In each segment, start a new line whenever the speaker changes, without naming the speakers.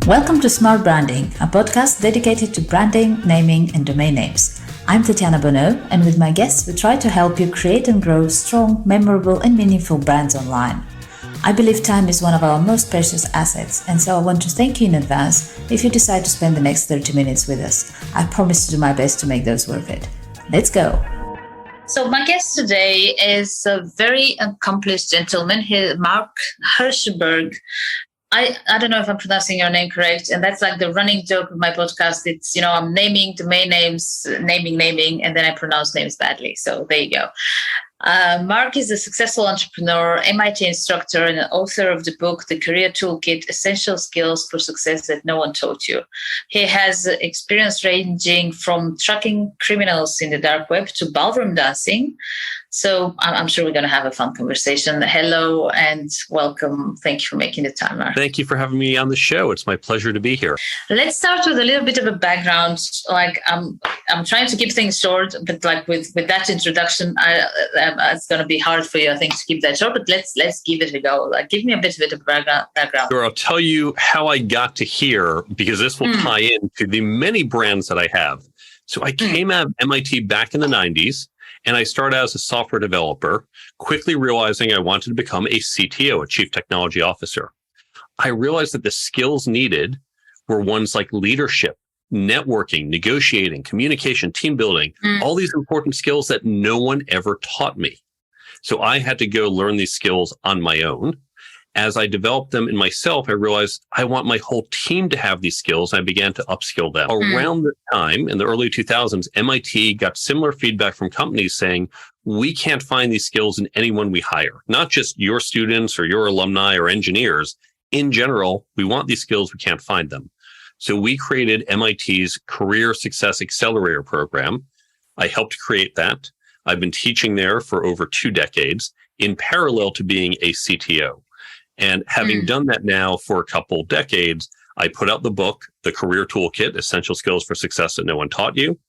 Welcome to Smart Branding, a podcast dedicated to branding, naming, and domain names. I'm Tatiana Bonneau, and with my guests, we try to help you create and grow strong, memorable, and meaningful brands online. I believe time is one of our most precious assets, and so I want to thank you in advance if you decide to spend the next 30 minutes with us. I promise to do my best to make those worth it. Let's go. So my guest today is a very accomplished gentleman, Mark Herschberg. I don't know if I'm pronouncing your name correct, and that's like the running joke of my podcast. It's, I'm naming domain names, naming, and then I pronounce names badly. So there you go. Mark is a successful entrepreneur, MIT instructor, and an author of the book, The Career Toolkit, Essential Skills for Success That No One Taught You. He has experience ranging from tracking criminals in the dark web to ballroom dancing. So I'm sure we're going to have a fun conversation. Hello and welcome. Thank you for making the time, Mark.
Thank you for having me on the show. It's my pleasure to be here.
Let's start with a little bit of a background. Like I'm trying to keep things short, but like with that introduction, it's going to be hard for you, I think, to keep that short. But let's give it a go. Like, give me a bit of background.
Sure, I'll tell you how I got to here, because this will tie into the many brands that I have. So I came out of MIT back in the 90s. And I started out as a software developer, quickly realizing I wanted to become a CTO, a Chief Technology Officer. I realized that the skills needed were ones like leadership, networking, negotiating, communication, team building, all these important skills that no one ever taught me. So I had to go learn these skills on my own. As I developed them in myself, I realized I want my whole team to have these skills. I began to upskill them. Around the time, in the early 2000s, MIT got similar feedback from companies saying, we can't find these skills in anyone we hire, not just your students or your alumni or engineers. In general, we want these skills, we can't find them. So we created MIT's Career Success Accelerator program. I helped create that. I've been teaching there for over 2 decades in parallel to being a CTO. And having done that now for a couple decades, I put out the book, The Career Toolkit, Essential Skills for Success That No One Taught You.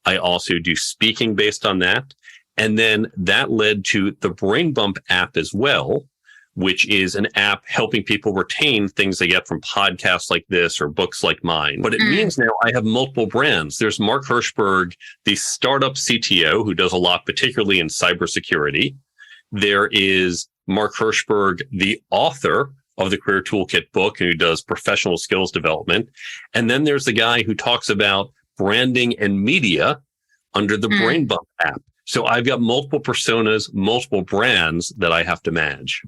I also do speaking based on that. And then that led to the Brain Bump app as well, which is an app helping people retain things they get from podcasts like this or books like mine. But it means now I have multiple brands. There's Mark Herschberg, the startup CTO, who does a lot, particularly in cybersecurity. There is Mark Herschberg, the author of the Career Toolkit book, who does professional skills development. And then there's the guy who talks about branding and media under the Brain Bump app. So I've got multiple personas, multiple brands that I have to manage.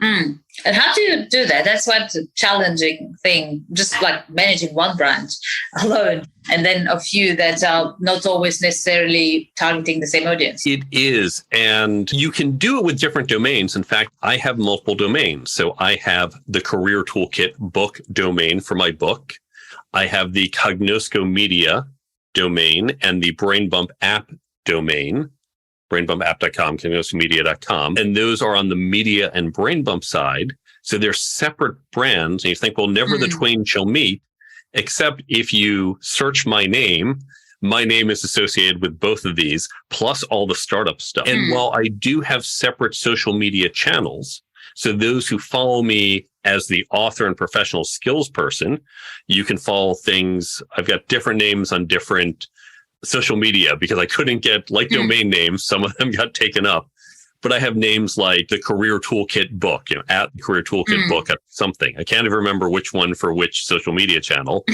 And how do you do that? That's what's a challenging thing, just like managing one brand alone, and then a few that are not always necessarily targeting the same audience.
It is. And you can do it with different domains. In fact, I have multiple domains. So I have the Career Toolkit book domain for my book. I have the Cognosco Media domain and the Brain Bump app domain. BrainBumpApp.com, CognoscoMedia.com. And those are on the media and Brain Bump side. So they're separate brands. And you think, well, never the twain shall meet, except if you search my name is associated with both of these, plus all the startup stuff. And while I do have separate social media channels, so those who follow me as the author and professional skills person, you can follow things. I've got different names on different social media because I couldn't get domain names. Some of them got taken up, but I have names like the Career Toolkit book, at the Career Toolkit book at something. I can't even remember which one for which social media channel.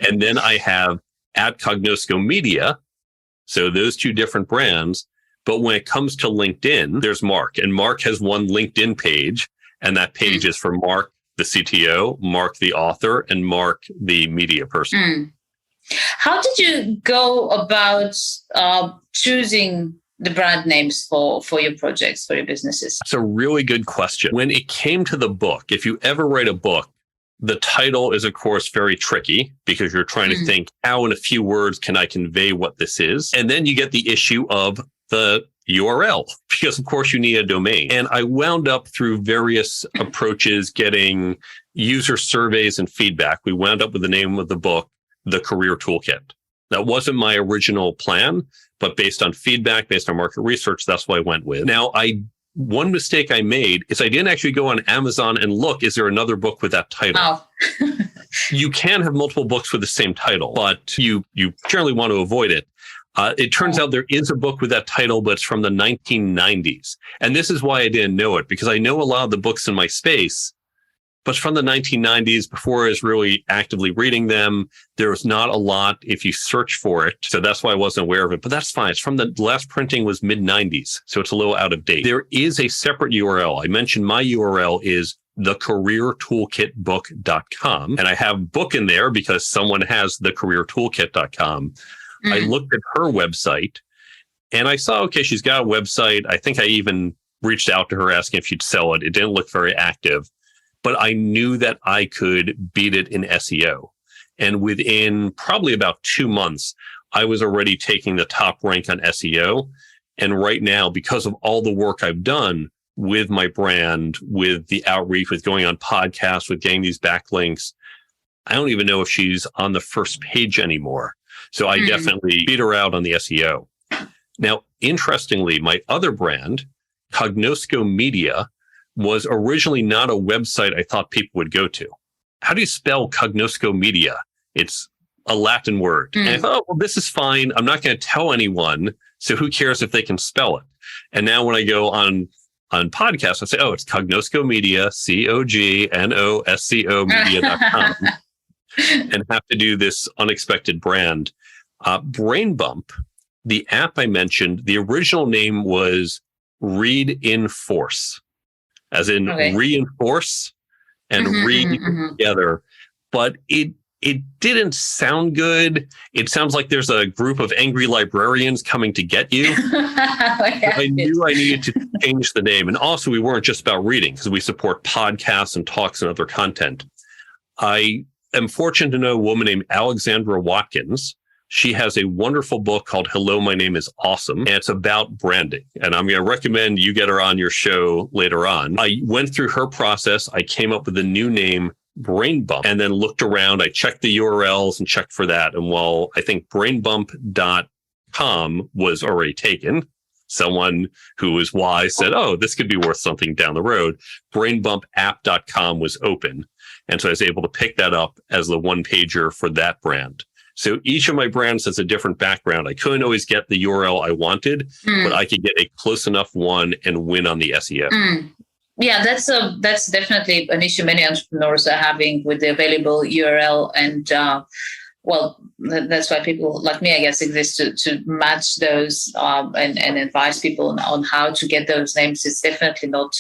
And then I have at Cognosco Media. So those 2 different brands. But when it comes to LinkedIn, there's Mark, and Mark has one LinkedIn page, and that page is for Mark, the CTO, Mark, the author, and Mark, the media person.
How did you go about choosing the brand names for your projects, for your businesses?
It's a really good question. When it came to the book, if you ever write a book, the title is, of course, very tricky because you're trying to think, how in a few words can I convey what this is? And then you get the issue of the URL, because, of course, you need a domain. And I wound up through various approaches getting user surveys and feedback. We wound up with the name of the book, The Career Toolkit. That wasn't my original plan, but based on feedback, based on market research, that's what I went with. Now, one mistake I made is I didn't actually go on Amazon and look, is there another book with that title?
Oh.
You can have multiple books with the same title, but you generally want to avoid it. It turns out there is a book with that title, but it's from the 1990s. And this is why I didn't know it, because I know a lot of the books in my space, but it's from the 1990s, before I was really actively reading them. There was not a lot if you search for it. So that's why I wasn't aware of it. But that's fine. It's from the last printing was mid-90s. So it's a little out of date. There is a separate URL. I mentioned my URL is thecareertoolkitbook.com. And I have book in there because someone has thecareertoolkit.com. I looked at her website and I saw, okay, she's got a website. I think I even reached out to her asking if she'd sell it. It didn't look very active. But I knew that I could beat it in SEO. And within probably about 2 months, I was already taking the top rank on SEO. And right now, because of all the work I've done with my brand, with the outreach, with going on podcasts, with getting these backlinks, I don't even know if she's on the first page anymore. So I definitely beat her out on the SEO. Now, interestingly, my other brand, Cognosco Media, was originally not a website I thought people would go to. How do you spell Cognosco Media? It's a Latin word. And I thought, well, this is fine. I'm not going to tell anyone. So who cares if they can spell it? And now when I go on podcasts, I say, oh, it's Cognosco Media, COGNOSCO media.com, and have to do this unexpected brand. Brain Bump, the app I mentioned, the original name was Read in Force. As in reinforce and read together. But it didn't sound good. It sounds like there's a group of angry librarians coming to get you. I knew I needed to change the name. And also, we weren't just about reading, because we support podcasts and talks and other content. I am fortunate to know a woman named Alexandra Watkins. She has a wonderful book called Hello, My Name is Awesome, and it's about branding. And I'm going to recommend you get her on your show later on. I went through her process. I came up with a new name, Brain Bump, and then looked around. I checked the URLs and checked for that. And while I think brainbump.com was already taken, someone who was wise said, oh, this could be worth something down the road. Brainbumpapp.com was open. And so I was able to pick that up as the one pager for that brand. So each of my brands has a different background. I couldn't always get the URL I wanted, but I could get a close enough one and win on the SEO.
Yeah, that's definitely an issue many entrepreneurs are having with the available URL. And that's why people like me, I guess, exist to match those and advise people on how to get those names. It's definitely not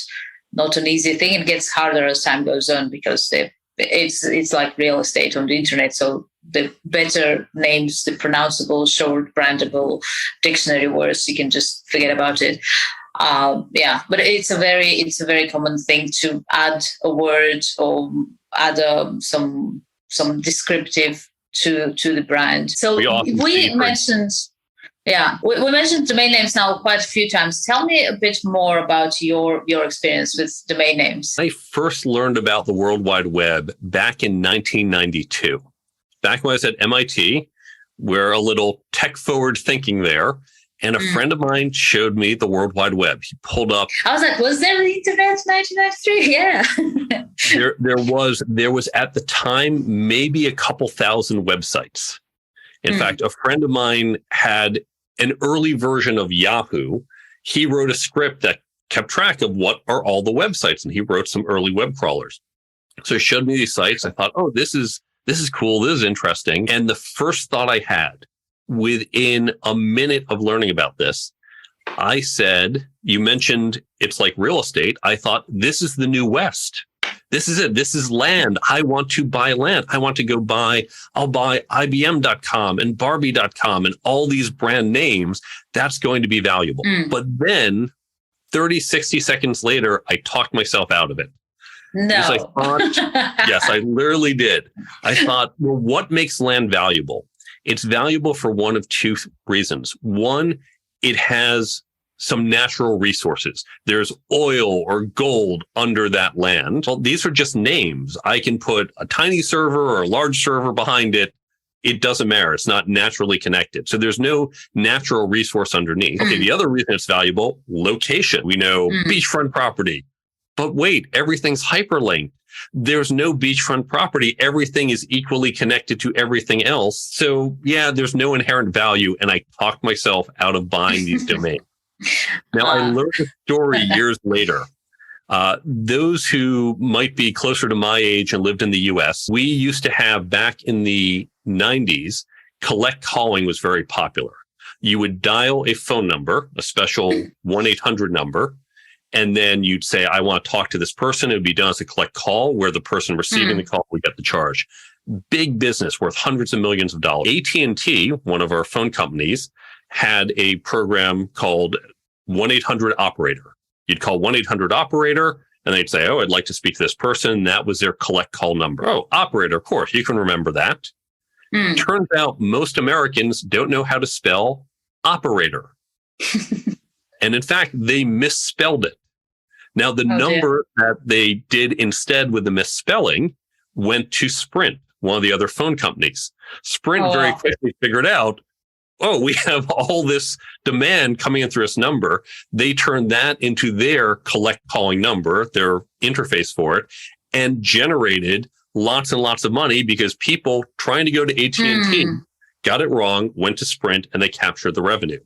an easy thing. It gets harder as time goes on, because it's like real estate on the internet. So the better names, the pronounceable, short, brandable dictionary words, you can just forget about it. But it's a very common thing to add a word or add some descriptive to the brand. So we mentioned domain names now quite a few times. Tell me a bit more about your experience with domain names.
I first learned about the World Wide Web back in 1992. Back when I was at MIT, we're a little tech-forward thinking there, and a friend of mine showed me the World Wide Web. He pulled up.
I was like, was there the internet in 1993? Yeah.
there was at the time maybe a couple thousand websites. In fact, a friend of mine had an early version of Yahoo. He wrote a script that kept track of what are all the websites, and he wrote some early web crawlers. So he showed me these sites. I thought, oh, this is cool. This is interesting. And the first thought I had within a minute of learning about this, I said, you mentioned it's like real estate. I thought, this is the new West. This is it. This is land. I want to buy land. I want to go I'll buy IBM.com and Barbie.com and all these brand names. That's going to be valuable. But then 30, 60 seconds later, I talked myself out of it.
No.
I thought, yes, I literally did. I thought, well, what makes land valuable? It's valuable for one of two reasons. One, it has some natural resources. There's oil or gold under that land. Well, these are just names. I can put a tiny server or a large server behind it. It doesn't matter. It's not naturally connected. So there's no natural resource underneath. Okay, the other reason it's valuable, location. We know beachfront property, But wait, everything's hyperlinked. There's no beachfront property. Everything is equally connected to everything else. So yeah, there's no inherent value. And I talked myself out of buying these domains. Now, I learned the story years later. Those who might be closer to my age and lived in the US, we used to have back in the 90s, collect calling was very popular. You would dial a phone number, a special 1-800 number, and then you'd say, I want to talk to this person. It would be done as a collect call where the person receiving the call would get the charge. Big business worth hundreds of millions of dollars. AT&T, one of our phone companies, had a program called 1-800 operator. You'd call 1-800 operator and they'd say, oh, I'd like to speak to this person. That was their collect call number. Oh, operator, of course, you can remember that. Turns out most Americans don't know how to spell operator. And in fact, they misspelled it. Now, the number that they did instead with the misspelling went to Sprint, one of the other phone companies. Sprint very quickly figured out, oh, we have all this demand coming in through this number. They turned that into their collect calling number, their interface for it, and generated lots and lots of money because people trying to go to AT&T got it wrong, went to Sprint, and they captured the revenue.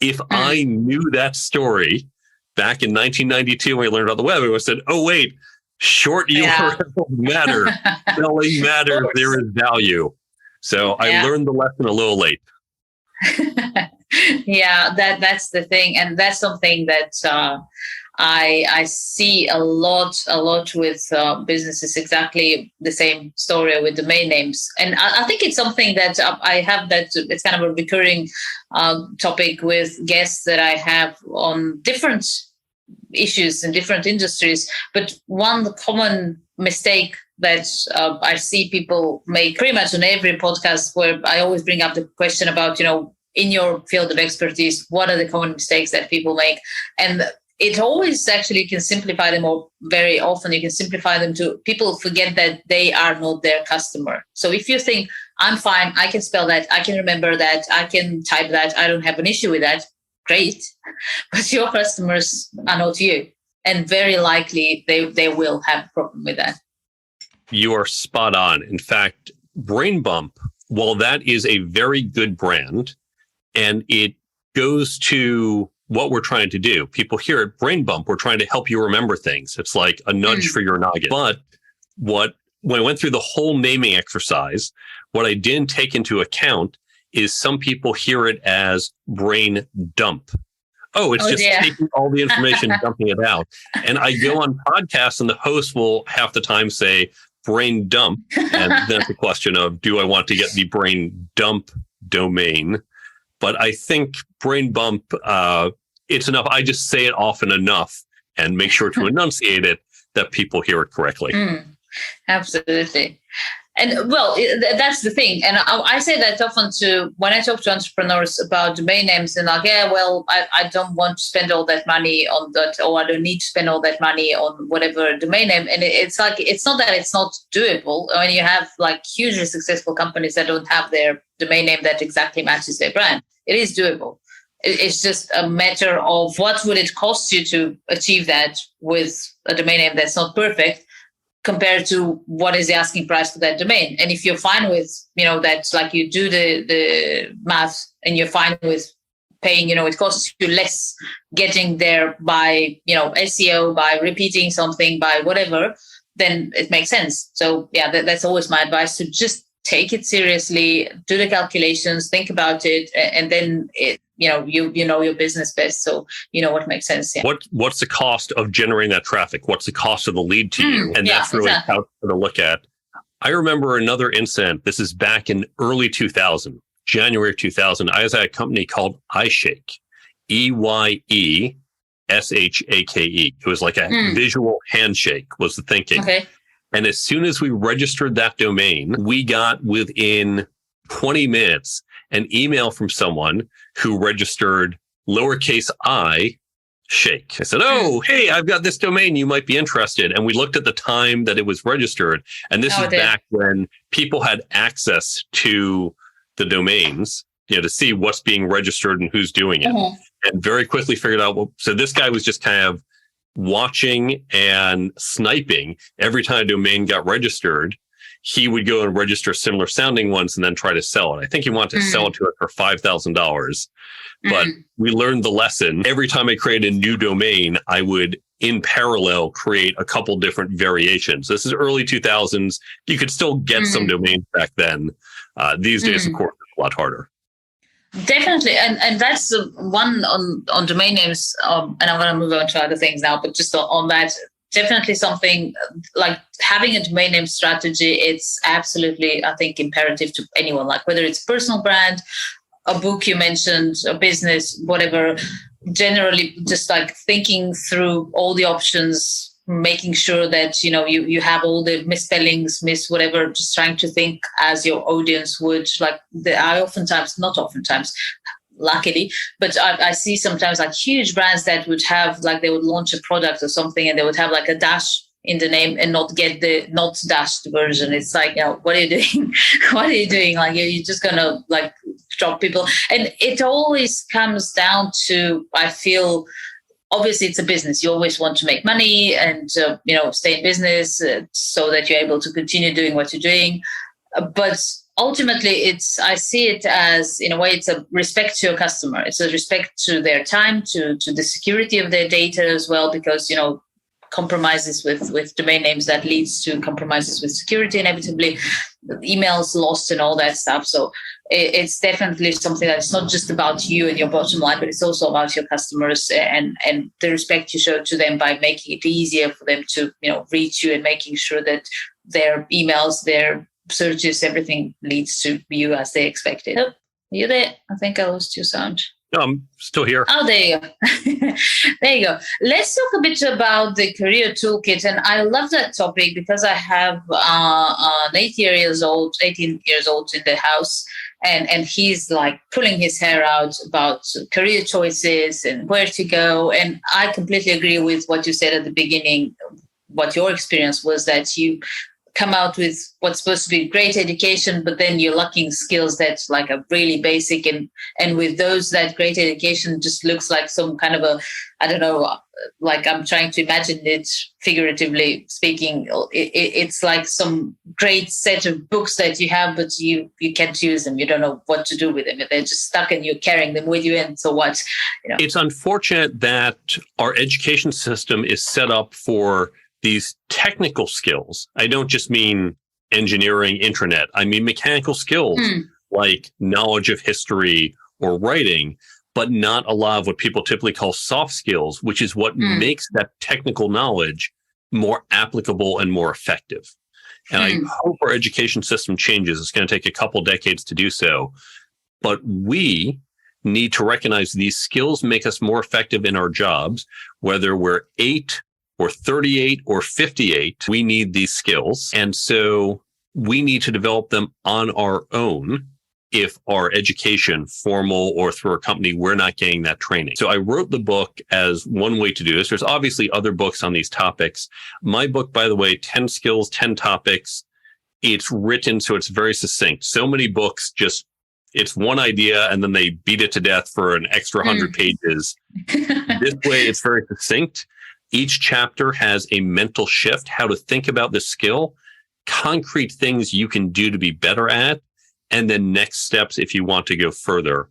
If I knew that story back in 1992 when we learned about the web, I would have said, oh, wait, short URLs matter. Spelling matters. There is value. So I learned the lesson a little late.
That's the thing. And that's something that I see a lot with businesses, exactly the same story with domain names. And I think it's something that I have, that it's kind of a recurring topic with guests that I have on different issues in different industries. But one common mistake that I see people make pretty much on every podcast, where I always bring up the question about, in your field of expertise, what are the common mistakes that people make? And it always actually can simplify them, or very often you can simplify them to people forget that they are not their customer. So if you think, I'm fine, I can spell that, I can remember that, I can type that, I don't have an issue with that, great. But your customers are not you. And very likely they will have a problem with that.
You are spot on. In fact, Brain Bump, while that is a very good brand, and it goes to what we're trying to do. People hear it, Brain Bump, we're trying to help you remember things. It's like a nudge for your noggin. But when I went through the whole naming exercise, what I didn't take into account is some people hear it as brain dump. Oh, it's taking all the information, dumping it out. And I go on podcasts and the host will half the time say brain dump. And then it's a question of, do I want to get the brain dump domain? But I think Brain Bump, it's enough. I just say it often enough and make sure to enunciate it that people hear it correctly.
Absolutely. And well, that's the thing. And I say that often when I talk to entrepreneurs about domain names, and like, I don't want to spend all that money on that, or I don't need to spend all that money on whatever domain name. And it's like, it's not that it's not doable. I mean, you have like hugely successful companies that don't have their domain name that exactly matches their brand. It is doable. It's just a matter of what would it cost you to achieve that with a domain name that's not perfect, compared to what is the asking price for that domain. And if you're fine with, that's like you do the math and you're fine with paying, it costs you less getting there by, SEO, by repeating something, by whatever, then it makes sense. So that's always my advice, to just take it seriously, do the calculations, think about it, and then you know your business best, so you know what makes sense. Yeah.
What's the cost of generating that traffic? What's the cost of the lead to you? And that's really how to look at. I remember another incident. This is back in early 2000, January 2000. I was at a company called iShake, EYESHAKE. It was like a visual handshake was the thinking.
Okay.
And as soon as we registered that domain, we got within 20 minutes an email from someone who registered lowercase I shake. I said, oh, hey, I've got this domain. You might be interested. And we looked at the time that it was registered. And this is back when people had access to the domains, to see what's being registered and who's doing it. And very quickly figured out, so this guy was just kind of watching and sniping every time a domain got registered. He would go and register similar sounding ones and then try to sell it. I think he wanted to sell it to it for $5,000. But we learned the lesson. Every time I created a new domain, I would, in parallel, create a couple different variations. This is early 2000s. You could still get some domains back then. These days, of course, it's a lot harder.
Definitely. And that's one on domain names. And I'm going to move on to other things now, but just on that, definitely something like having a domain name strategy. It's absolutely, I think, imperative to anyone, like whether it's personal brand, a book you mentioned, a business, whatever, generally just like thinking through all the options, making sure that, you have all the misspellings, whatever, just trying to think as your audience would. Like not oftentimes, luckily, but I see sometimes like huge brands that would have like, they would launch a product or something and they would have like a dash in the name and not get the not dashed version. It's like, what are you doing? What are you doing? Like, you're just going to like drop people. And it always comes down to, I feel, obviously it's a business. You always want to make money and, stay in business so that you're able to continue doing what you're doing. But ultimately, I see it as, in a way, it's a respect to your customer. It's a respect to their time, to the security of their data as well, because, compromises with domain names, that leads to compromises with security, inevitably, emails lost and all that stuff. So it's definitely something that's not just about you and your bottom line, but it's also about your customers and the respect you show to them by making it easier for them to, reach you and making sure that their emails, their searches, everything leads to you as they expected. Oh, you there? I think I lost your sound.
No, I'm still here.
Oh, there you go. There you go. Let's talk a bit about the career toolkit. And I love that topic because I have an 18 years old in the house. And he's like pulling his hair out about career choices and where to go. And I completely agree with what you said at the beginning. What your experience was, that you come out with what's supposed to be great education, but then you're lacking skills that's like a really basic, and with those, that great education just looks like some kind of a, I don't know, like I'm trying to imagine it figuratively speaking. It's like some great set of books that you have, but you can't use them. You don't know what to do with them. They're just stuck and you're carrying them with you. And so what?
It's unfortunate that our education system is set up for these technical skills. I don't just mean engineering, internet. I mean mechanical skills like knowledge of history or writing, but not a lot of what people typically call soft skills, which is what makes that technical knowledge more applicable and more effective. And I hope our education system changes. It's going to take a couple decades to do so. But we need to recognize these skills make us more effective in our jobs, whether we're 8 or 38 or 58, we need these skills. And so we need to develop them on our own if our education, formal or through a company, we're not getting that training. So I wrote the book as one way to do this. There's obviously other books on these topics. My book, by the way, 10 skills, 10 topics. It's written so it's very succinct. So many books it's one idea and then they beat it to death for an extra 100 pages. This way, it's very succinct. Each chapter has a mental shift, how to think about the skill, concrete things you can do to be better at, and then next steps if you want to go further.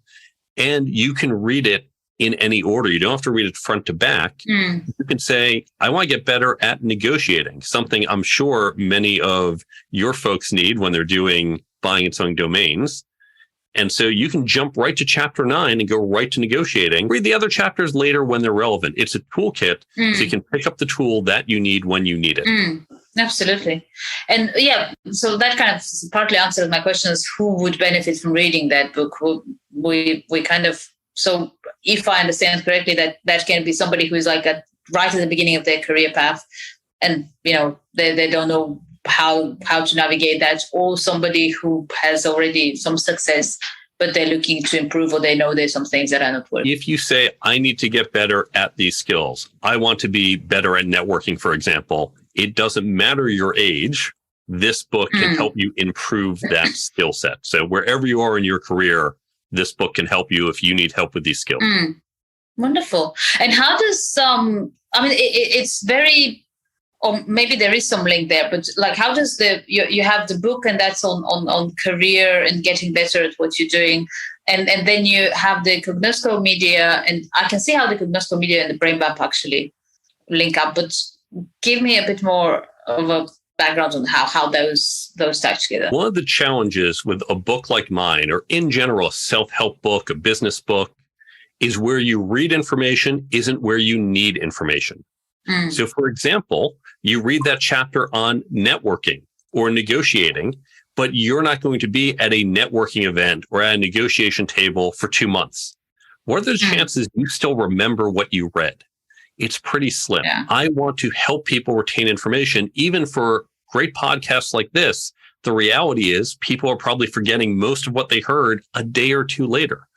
And you can read it in any order. You don't have to read it front to back. You can say, I want to get better at negotiating, something I'm sure many of your folks need when they're buying and selling domains. And so you can jump right to chapter 9 and go right to negotiating. Read the other chapters later when they're relevant. It's a toolkit, so you can pick up the tool that you need when you need it.
Absolutely. And so that kind of partly answers my question is who would benefit from reading that book? We kind of, so if I understand correctly, that can be somebody who is like right at the beginning of their career path and, they don't know how to navigate that, or somebody who has already some success, but they're looking to improve, or they know there's some things that are not working.
If you say, I need to get better at these skills, I want to be better at networking, for example, it doesn't matter your age. This book can help you improve that skill set. So wherever you are in your career, this book can help you if you need help with these skills.
Wonderful. And how does it's very, or maybe there is some link there, but like how does you have the book and that's on career and getting better at what you're doing, and then you have the Cognosco Media, and I can see how the Cognosco Media and the Brain Bump actually link up, but give me a bit more of a background on how those tie together.
One of the challenges with a book like mine, or in general, a self-help book, a business book, is where you read information isn't where you need information. So for example, you read that chapter on networking or negotiating, but you're not going to be at a networking event or at a negotiation table for 2 months. What are the chances you still remember what you read? It's pretty slim. Yeah. I want to help people retain information, even for great podcasts like this. The reality is people are probably forgetting most of what they heard a day or two later.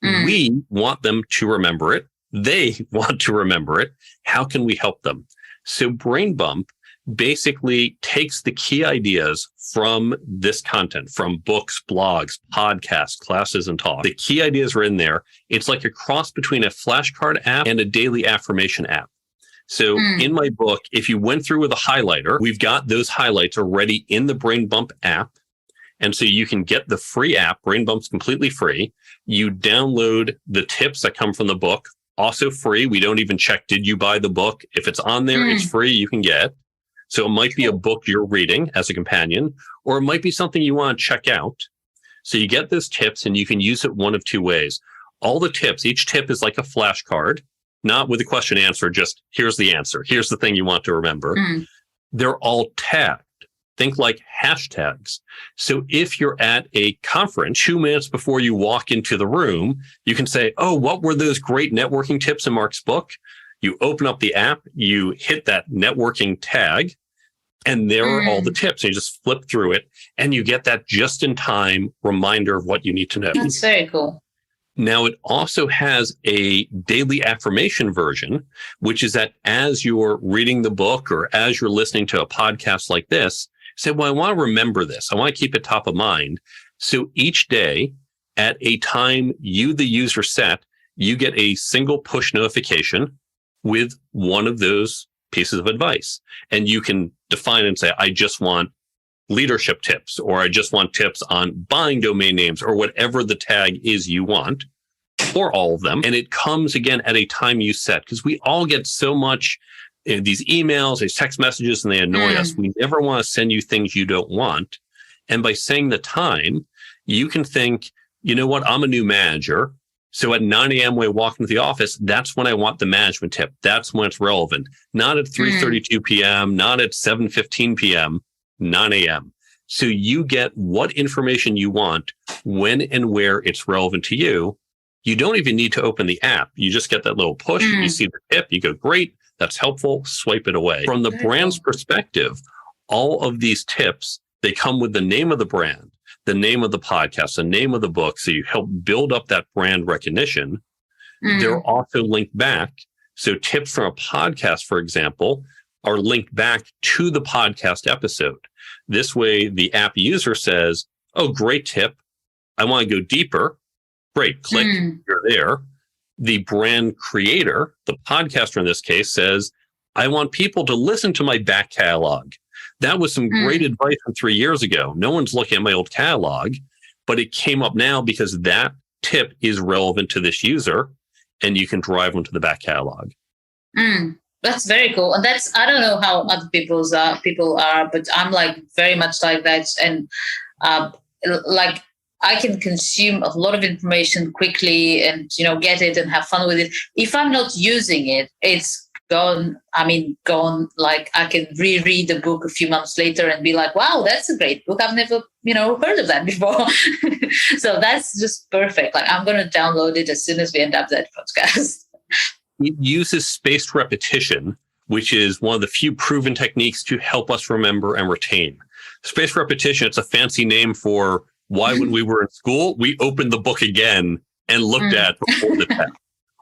We want them to remember it. They want to remember it. How can we help them? So Brain Bump basically takes the key ideas from this content, from books, blogs, podcasts, classes, and talks. The key ideas are in there. It's like a cross between a flashcard app and a daily affirmation app. So in my book, if you went through with a highlighter, we've got those highlights already in the Brain Bump app. And so you can get the free app. Brain Bump's completely free. You download the tips that come from the book, also free. We don't even check, did you buy the book? If it's on there, it's free, you can get. So it might be a book you're reading as a companion, or it might be something you want to check out. So you get those tips and you can use it one of two ways. All the tips, each tip is like a flashcard, not with a question answer, just here's the answer. Here's the thing you want to remember. They're all tagged. Think like hashtags. So if you're at a conference 2 minutes before you walk into the room, you can say, oh, what were those great networking tips in Mark's book? You open up the app, you hit that networking tag, and there are all the tips. And you just flip through it and you get that just in time reminder of what you need to know.
That's very cool.
Now, it also has a daily affirmation version, which is that as you're reading the book or as you're listening to a podcast like this, say, well, I want to remember this. I want to keep it top of mind. So each day at a time you, the user, set, you get a single push notification with one of those pieces of advice. And you can define and say, I just want leadership tips, or I just want tips on buying domain names, or whatever the tag is you want, or all of them. And it comes again at a time you set, because we all get so much these emails, these text messages, and they annoy us. We never want to send you things you don't want. And by saying the time, you can think, you know what, I'm a new manager. So at 9 a.m. when I walk into the office, that's when I want the management tip. That's when it's relevant. Not at 3:32 p.m., not at 7:15 p.m., 9 a.m. So you get what information you want, when and where it's relevant to you. You don't even need to open the app. You just get that little push. You see the tip. You go, great. That's helpful. Swipe it away. From the brand's perspective, all of these tips, they come with the name of the brand, the name of the podcast, the name of the book. So you help build up that brand recognition. They're also linked back. So tips from a podcast, for example, are linked back to the podcast episode. This way, the app user says, oh, great tip. I want to go deeper. Great. Click. You're there. The brand creator, the podcaster in this case, says, I want people to listen to my back catalog. That was some great advice from 3 years ago. No one's looking at my old catalog, but it came up now because that tip is relevant to this user, and you can drive them to the back catalog.
That's very cool. And that's, I don't know how other people are, but I'm like very much like that. And like I can consume a lot of information quickly and, get it and have fun with it. If I'm not using it, it's gone. Like I can reread the book a few months later and be like, wow, that's a great book. I've never, heard of that before. So that's just perfect. Like I'm going to download it as soon as we end up that podcast.
It uses spaced repetition, which is one of the few proven techniques to help us remember and retain. Spaced repetition, it's a fancy name for why when we were in school, we opened the book again and looked at before the test,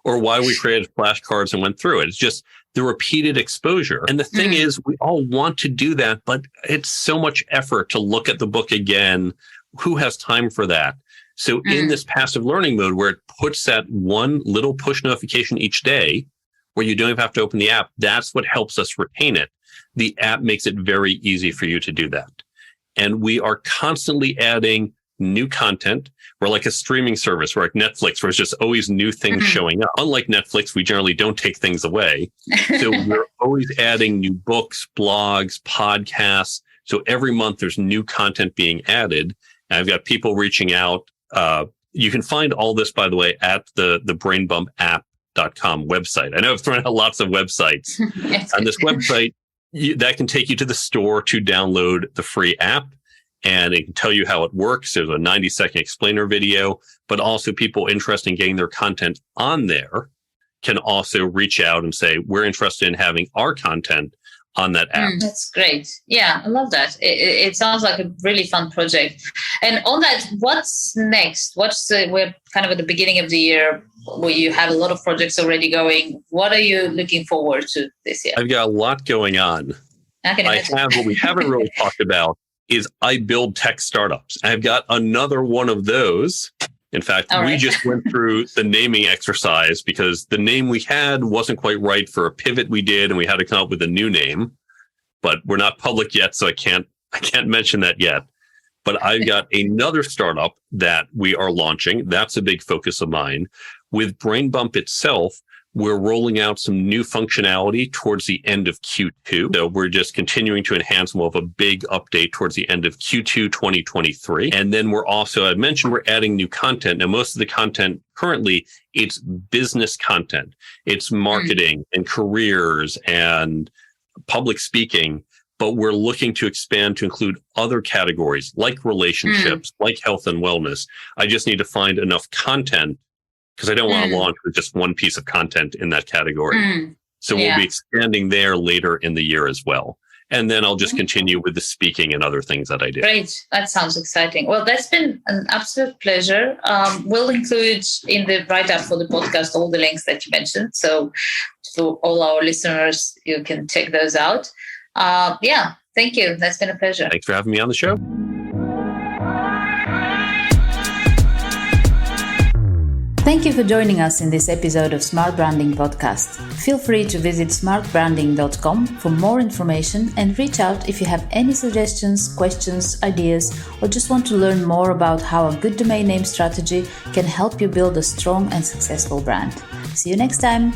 or why we created flashcards and went through it. It's just the repeated exposure. And the thing is, we all want to do that, but it's so much effort to look at the book again. Who has time for that? So in this passive learning mode where it puts that one little push notification each day where you don't even have to open the app, that's what helps us retain it. The app makes it very easy for you to do that. And we are constantly adding new content. We're like a streaming service. We're like Netflix, where it's just always new things showing up. Unlike Netflix, we generally don't take things away. So we're always adding new books, blogs, podcasts. So every month there's new content being added. And I've got people reaching out. You can find all this, by the way, at the brainbumpapp.com website. I know I've thrown out lots of websites. On this website, that can take you to the store to download the free app, and it can tell you how it works. There's a 90-second explainer video, but also people interested in getting their content on there can also reach out and say, we're interested in having our content on that app.
That's great. Yeah, I love that. It sounds like a really fun project. And on that, what's next? We're kind of at the beginning of the year where you have a lot of projects already going. What are you looking forward to this year?
I've got a lot going on. I have what we haven't really talked about is I build tech startups. I've got another one of those. In fact, we just went through the naming exercise because the name we had wasn't quite right for a pivot we did, and we had to come up with a new name. But we're not public yet, so I can't mention that yet. But I've got another startup that we are launching. That's a big focus of mine. With BrainBump itself, we're rolling out some new functionality towards the end of Q2. So we're just continuing to enhance more of a big update towards the end of Q2 2023. And then we're also, I mentioned, we're adding new content. Now, most of the content currently, it's business content. It's marketing and careers and public speaking. But we're looking to expand to include other categories like relationships, like health and wellness. I just need to find enough content because I don't want to launch with just one piece of content in that category. So we'll be expanding there later in the year as well. And then I'll just continue with the speaking and other things that I do.
Great. That sounds exciting. Well, that's been an absolute pleasure. We'll include in the write-up for the podcast all the links that you mentioned. So for all our listeners, you can check those out. Thank you. That's been a pleasure.
Thanks for having me on the show.
Thank you for joining us in this episode of Smart Branding Podcast. Feel free to visit smartbranding.com for more information and reach out if you have any suggestions, questions, ideas, or just want to learn more about how a good domain name strategy can help you build a strong and successful brand. See you next time.